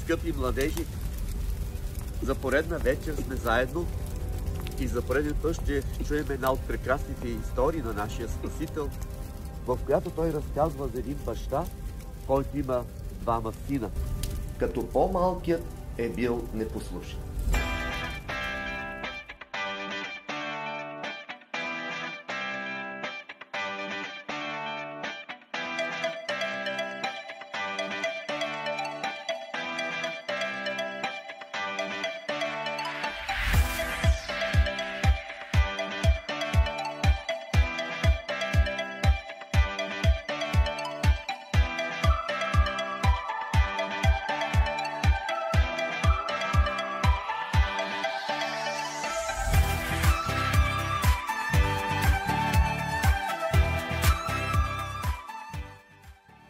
Скъпи младежи, за поредна вечер сме заедно и за пореден път ще чуем една от прекрасните истории на нашия Спасител, в която той разказва за един баща, който има двама сина. Като по-малкият е бил непослушен.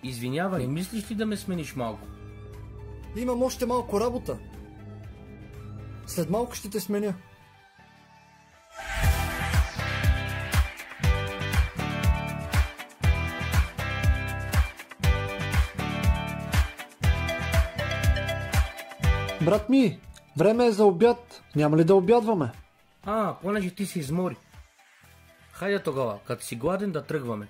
Извинявай, не мислиш ли да ме смениш малко? Имам още малко работа. След малко ще те сменя. Брат ми, време е за обяд. Няма ли да обядваме? Понеже ти се измори. Хайде тогава, като си гладен да тръгваме.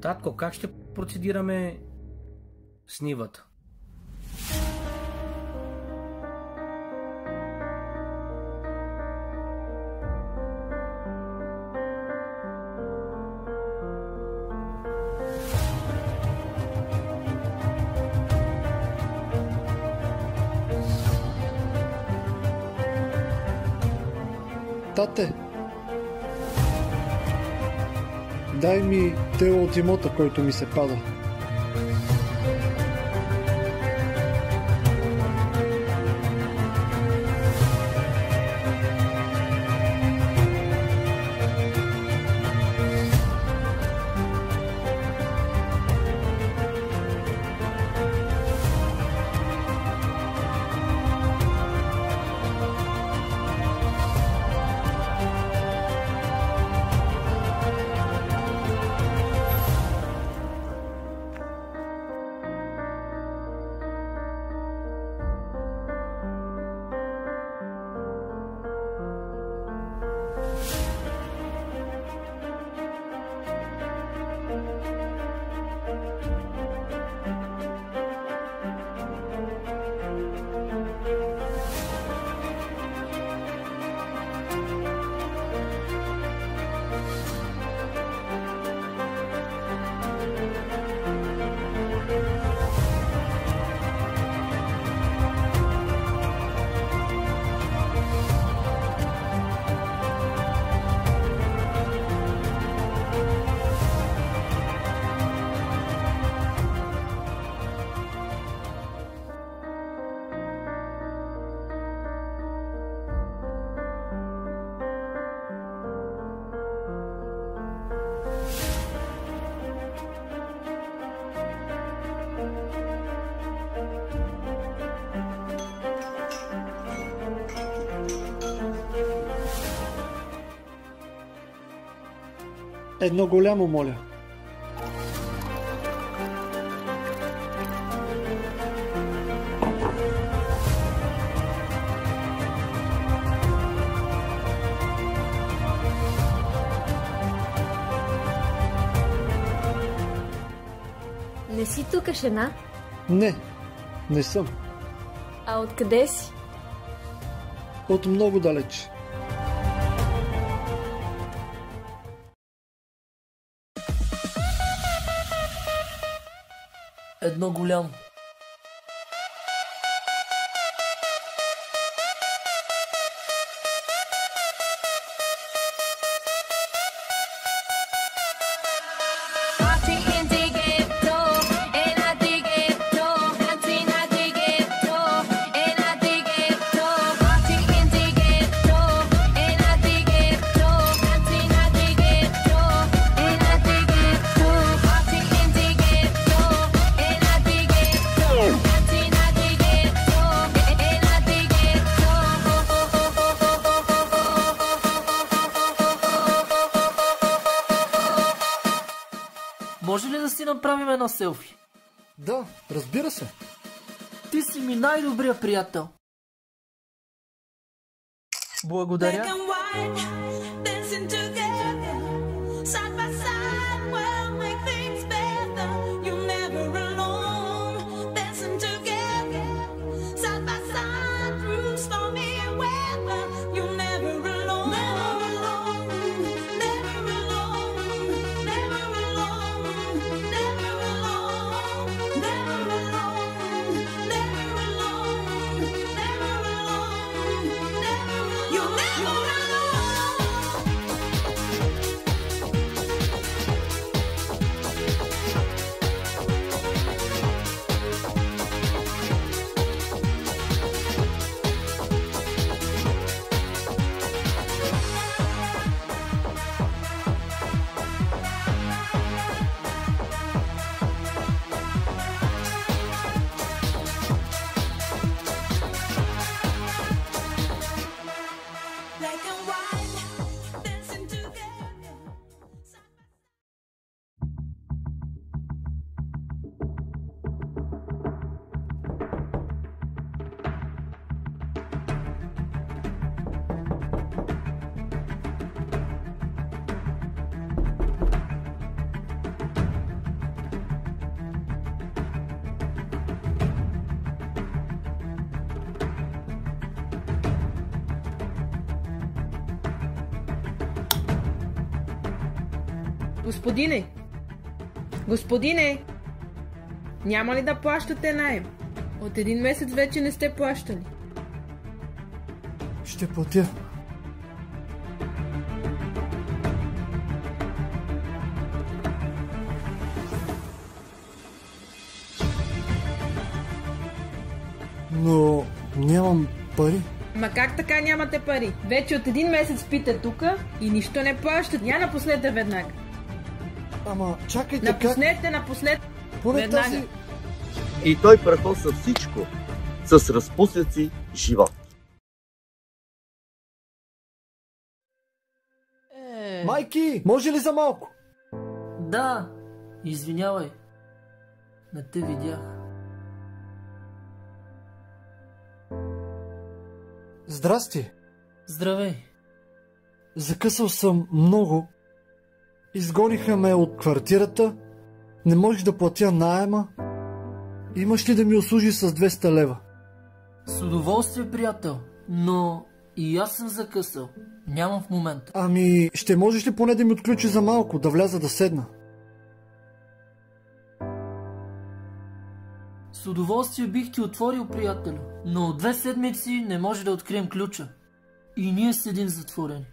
Татко, как ще процедираме с нивата? Тате, дай ми тело от имота, който ми се пада. Едно голямо, моля. Не си тук, жена? Не, не съм. А откъде си? От много далеч. Едно голямо. Party in the може ли да си направим едно селфи? Да, разбира се. Ти си ми най-добрия приятел. Благодаря. Господине! Господине! Няма ли да плащате наем? От 1 месец вече не сте плащали. Ще платя. Но нямам пари. Ма как така нямате пари? Вече от 1 месец спите тука и нищо не плащате. Я напуснете веднага. Ама чакайте, Напуснете. Поне веднага. тази... И той прахоса всичко с разпусъци живот. Майки, може ли за малко? Да, извинявай. Не те видях. Здрасти. Здравей. Закъсал съм много. Изгониха ме от квартирата. Не можех да платя наема. Имаш ли да ми услужи с 200 лева? С удоволствие, приятел. Но и аз съм закъсал. Нямам в момента. Ами, ще можеш ли поне да ми отключи за малко, да вляза да седна? С удоволствие бих ти отворил, приятелю. Но от 2 седмици не може да открием ключа. И ние седим затворени.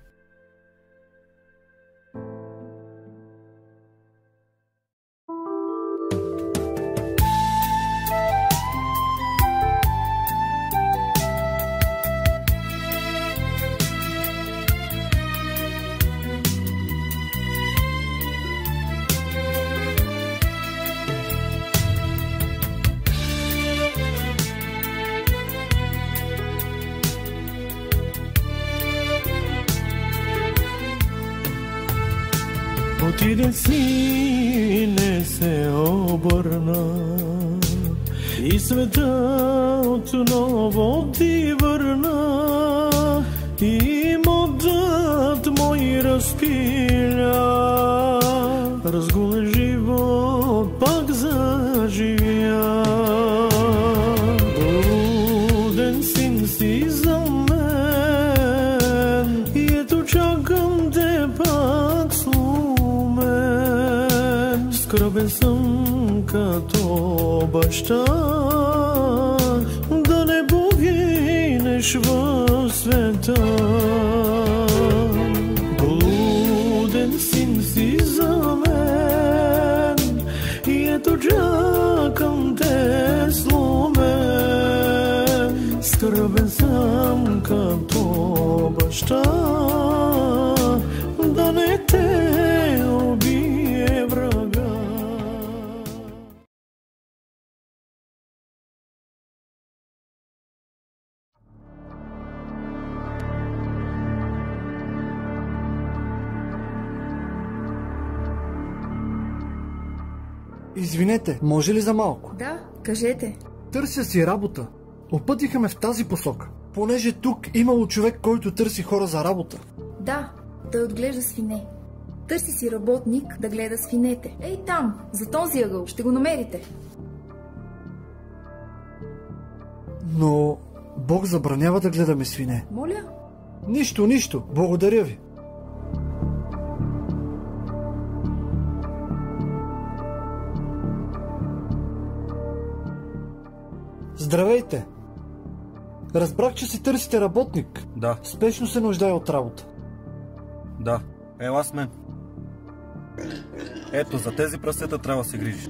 Отиде си, не се обърна и света отново ти върна и модът мой разпиля. Разгулен живот пак заживя. Блуден син си за мен и ето чакам те пак слумен. Скръбен съм като баща, да не погинеш в света. Блуден син си за мен и ето чакам те слумен. Скръбен съм като баща, да не те убие врага. Извинете, може ли за малко? Да, кажете. Търся си работа. Опътиха ме в тази посока. Понеже тук имало човек, който търси хора за работа. Да, той отглежда свине. Търси си работник да гледа свинете. Ей там, за този ъгъл, ще го намерите. Но Бог забранява да гледаме свине. Моля? Нищо, благодаря ви. Здравейте! Разбрах, че си търсите работник. Да. Спешно се нуждае от работа. Да, ела с мен. Ето, за тези прасета трябва да се грижи.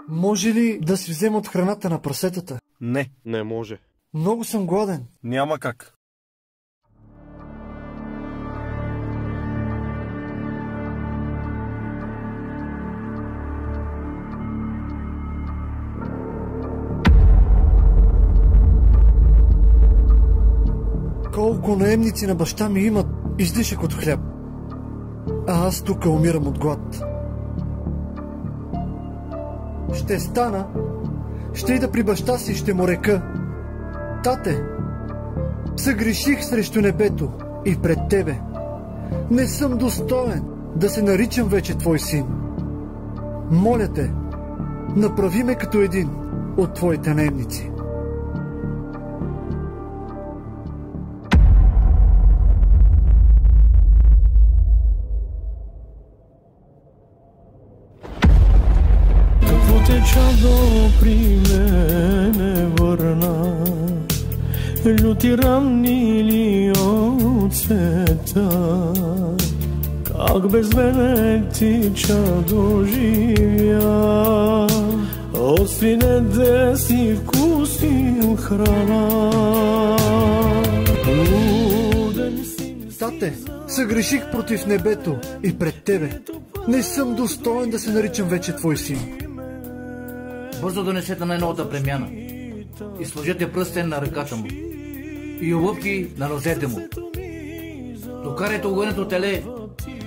Може ли да си взема от храната на прасетата? Не. Не може. Много съм гладен. Няма как. Колко наемници на баща ми имат излишък от хляб. А аз тук умирам от глад. Ще стана, ще ида при баща си и ще му река: тате, съгреших срещу небето и пред тебе. Не съм достоен да се наричам вече твой син. Моля те, направи ме като един от твоите наемници. Чадо при мене върна, люти ранни ли от света, как без мене ти чадо живя, от свинете си вкусил храна. Тате, съгреших против небето и пред тебе. Не съм достоен да се наричам вече твой син. Бързо донесете най-новата премяна и сложете пръстен на ръката му и обувки на нозете му. Докарайте огънето теле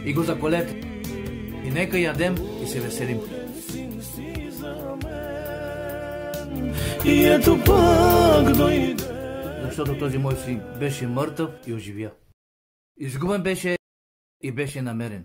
и го заколете. И нека ядем и се веселим. И ето пак дойде. Защото този мой син беше мъртъв и оживя. Изгубен беше и беше намерен.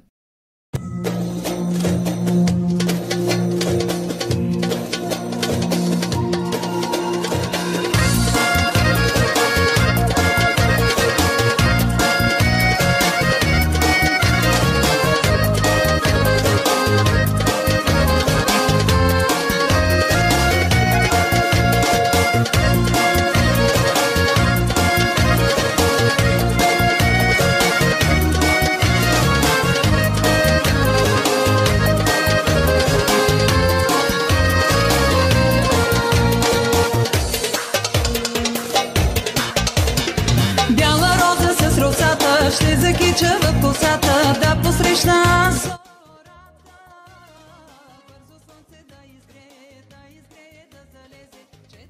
Ще закича в косата да посрещна зората.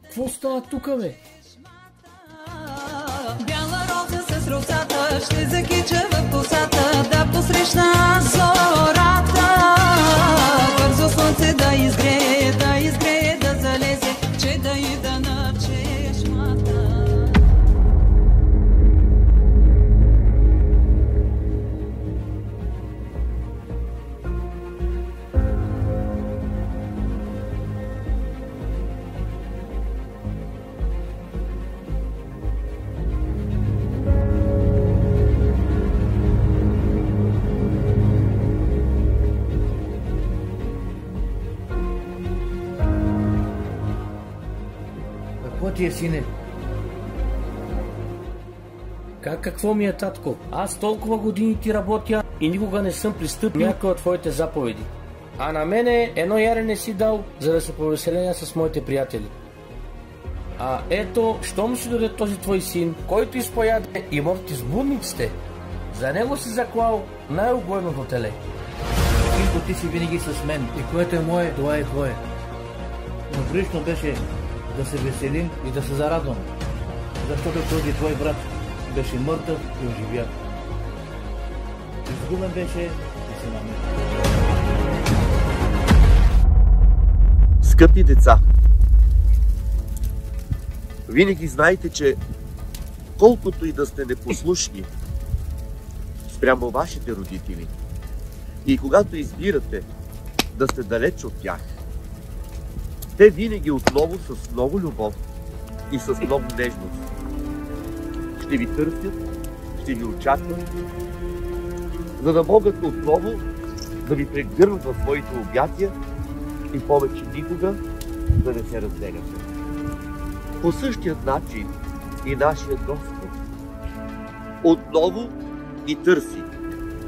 Какво става тука, бе? Бяла роза с росата ще закича в косата да посрещна зората. Бързо слънце да изгрее, да залезе, че да ида на чешмата. Какво ти е, сине? Какво ми е, татко? Аз толкова години ти работя и никога не съм пристъпил някоя от твоите заповеди. А на мене едно ярене си дал, за да се повеселя с моите приятели. А ето, щом си дойде този твой син, който изпояде имотите с блудниците, за него си заклал най-угодното теле. Синко, ти си винаги с мен и което е мое, това е твое. Но прилично беше да се веселим и да се зарадваме, защото този твой брат беше мъртъв и оживя. Изгубен беше и се намери. Скъпи деца, винаги знайте, че колкото и да сте непослушни спрямо вашите родители и когато избирате да сте далеч от тях, те винаги отново с много любов и с много нежност ще ви търсят, ще ви очакват, за да могат отново да ви прегърнат в своите обятия и повече никога да не се разделяте. По същият начин и нашия Господ отново ни търси,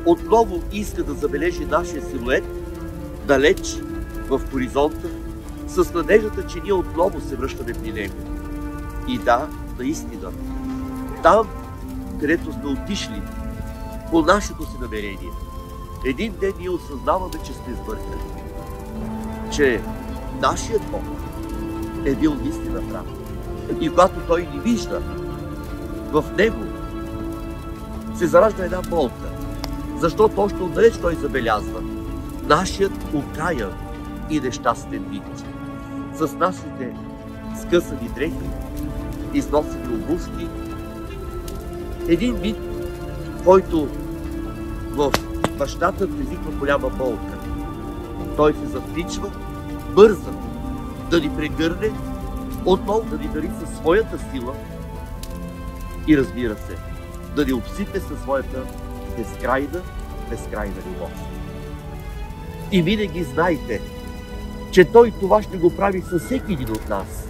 отново иска да забележи нашия силует далеч в хоризонта, с надеждата, че ние отново се връщаме при Него. И да, наистина, там, където сме отишли по нашето си намерение, един ден ние осъзнаваме, че сме сбъркали, че нашият Бог е бил наистина прав. И когато Той ни вижда, в Него се заражда една болка, защото още отдалеч Той забелязва нашият окаян и нещастен вид, с нашите скъсани дрехи, износени обувки, един вид, който в бащата предизвиква голяма болка. Той се завтичва, бърза да ни прегърне, отново да ни дари със своята сила и, разбира се, да ни обсипе със своята безкрайна любов. И винаги знайте, че Той това ще го прави със всеки един от нас.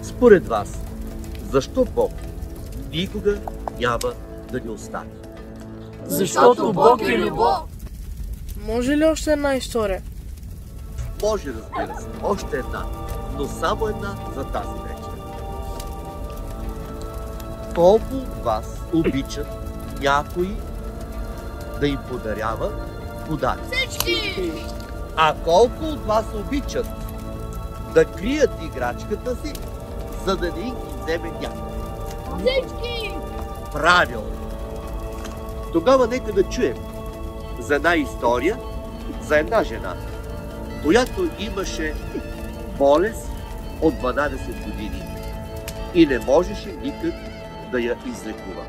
Според вас, защо Бог никога няма да ни остави? Защото Бог е любов. Може ли още една история? Може, разбира се, още една, но само една за тази вечер. Колко от вас обичат някой да им подарява подарък? Всички! А колко от вас обичат да крият играчката си, за да не ги вземе някой? Всички! Правилно! Тогава нека да чуем за една история за една жена, която имаше болест от 12 години и не можеше никак да я излекува.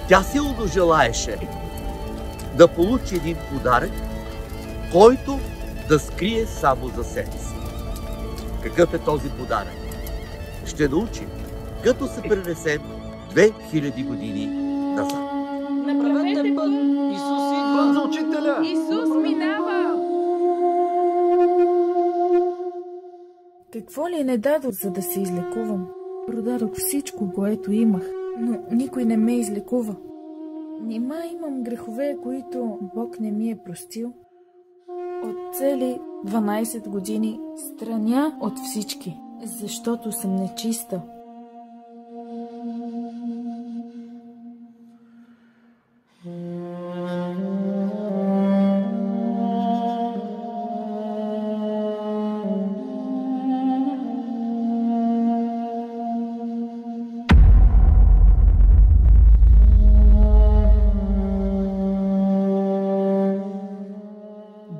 Тя силно желаеше да получи един подарък, който да скрие само за себе си. Какъв е този подарък? Ще научим, като се пренесем 2000 години назад. Направете път! Исус идва! За учителя! Исус минава! Какво ли не дадох, за да се излекувам? Продадох всичко, което имах, но никой не ме излекува. Нима имам грехове, които Бог не ми е простил? От цели 12 години страня от всички, защото съм нечиста.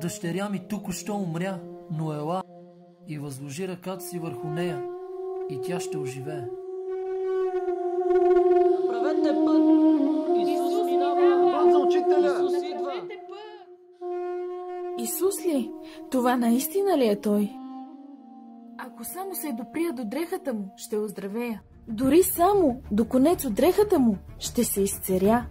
Дъщеря ми току-що умря, но ела и възложи ръката си върху нея и тя ще оживее. Направете път! Исус минава! За учителя! Исус идва! Исус ли? Това наистина ли е Той? Ако само се доприя до дрехата му, ще оздравея. Дори само до конец от дрехата му ще се изцеря.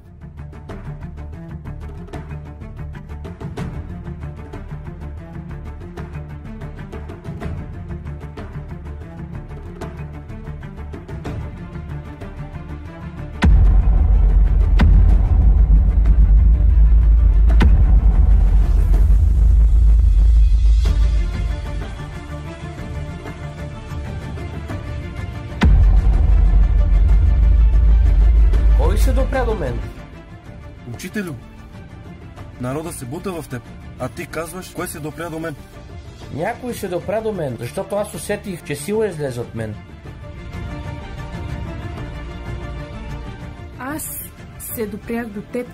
се допря до мен? Учителю, народа се бута в теб, а ти казваш, кой се допря до мен. Някой се допря до мен, защото аз усетих, че сила излезе от мен. Аз се допрях до теб.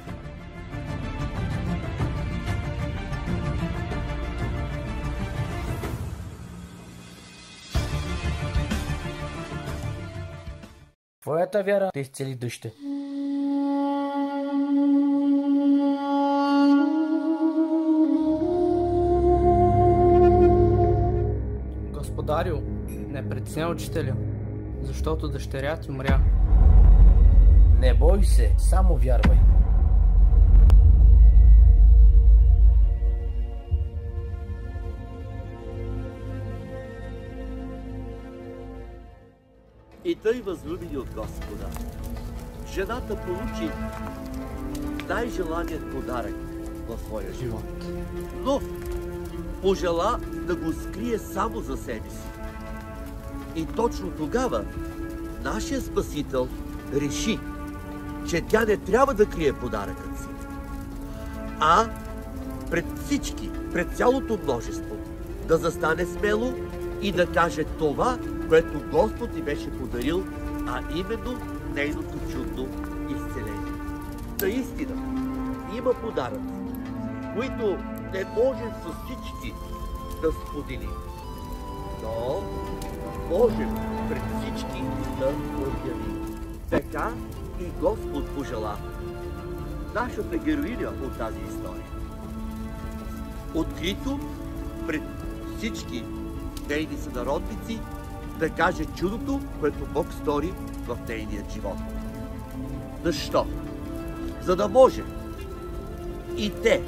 Твоята вяра те изцели дъще. Господарю, не притесня учителя, защото дъщеря ти умря. Не бой се, само вярвай. И тъй, възлюбени от Господа, жената получи най-желаният подарък в своя живот, но пожела да го скрие само за себе си. И точно тогава нашия Спасител реши, че тя не трябва да крие подаръкът си, а пред всички, пред цялото множество, да застане смело и да каже това, което Господ ти беше подарил, а именно нейното чудно изцеление. Наистина, има подаръци, които не можем с всички да споделим, но можем пред всички да обявим. Така и Господ пожела нашата героиня от тази история. Открито пред всички нейни сънародници да каже чудото, което Бог стори в нейният живот. Защо? За да може и те,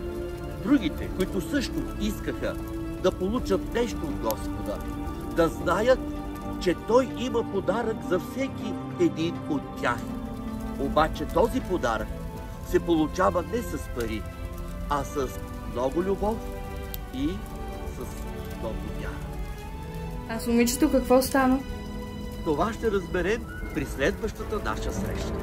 другите, които също искаха да получат нещо от Господа, да знаят, че Той има подарък за всеки един от тях. Обаче този подарък се получава не с пари, а с много любов и с много вяра. А с момичето какво стана? Това ще разберем при следващата наша среща.